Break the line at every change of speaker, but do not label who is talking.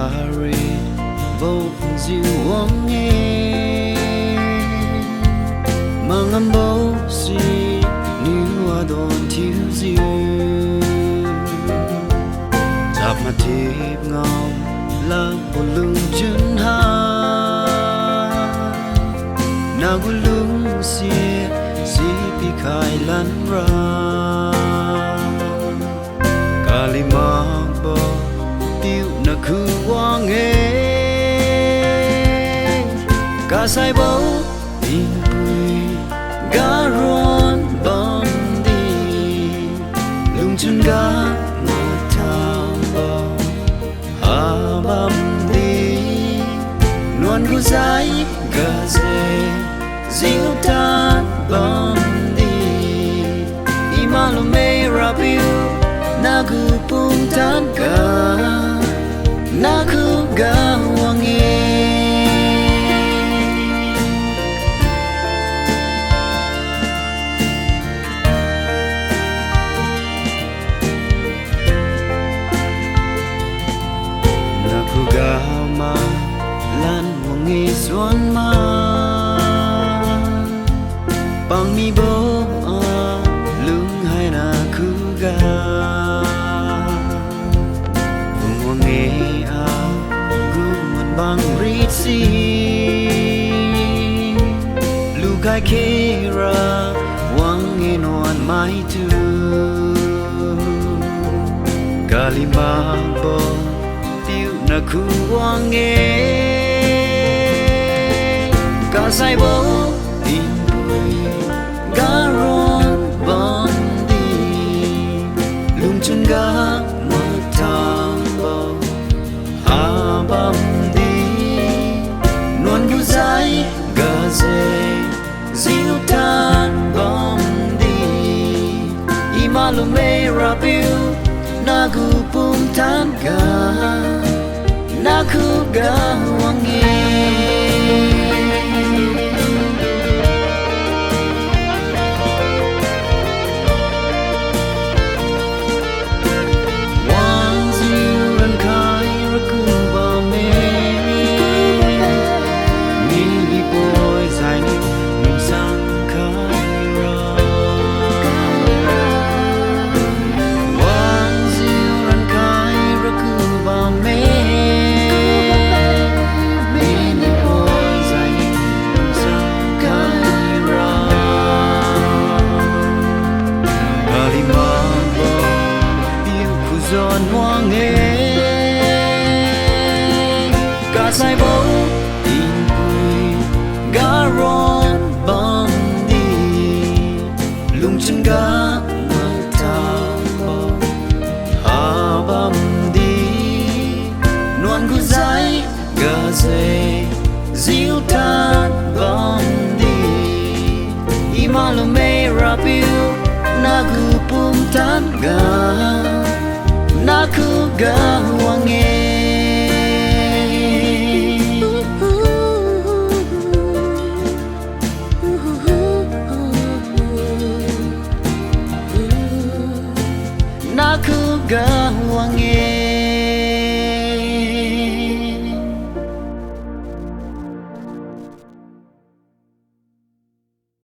gari vô diu wang nghe mang âm bầu si new adon thiếu diu chạm mặt thiệp ngọc là một lưng chân ha nào có lưng xia si pi khai lan ra kalima bo tiêu na khu wang nghe cả sai bầu in bụi gà ruộng bom đi lung chân gà một thang bầu hà bom đi nuan gu dài gà dê diêu tan bom đi imalo me rapiu na gu pung tan gà na khu gà wang nghe gama lan wangi suan ma pang mi bo lung hai na khu ga wangi gu man bang rit si lu kai kira wangi non mai tu kalima bo na khu wang nghe cả sai bầu in bụi gà ruộng bom đi lung chân gà một thang bầu hà bom đi nuan gu dài gà dê diêu tan bom đi imalo me rapiu na gu pum tan gà na khu gà wang nghe wang diu ran khai ra khu ba me mi boy dài ni mình sang khai ra wang diu ran khai ra khu ba me giòn hoang nghe cả sai bầu in bụi gà ruộng bom đi lung chân gà một thang bầu hà bom đi nuan gu dài gà dê diêu tan bom đi imalo me rapiu na gu pum tan gà na khu gà wang nghe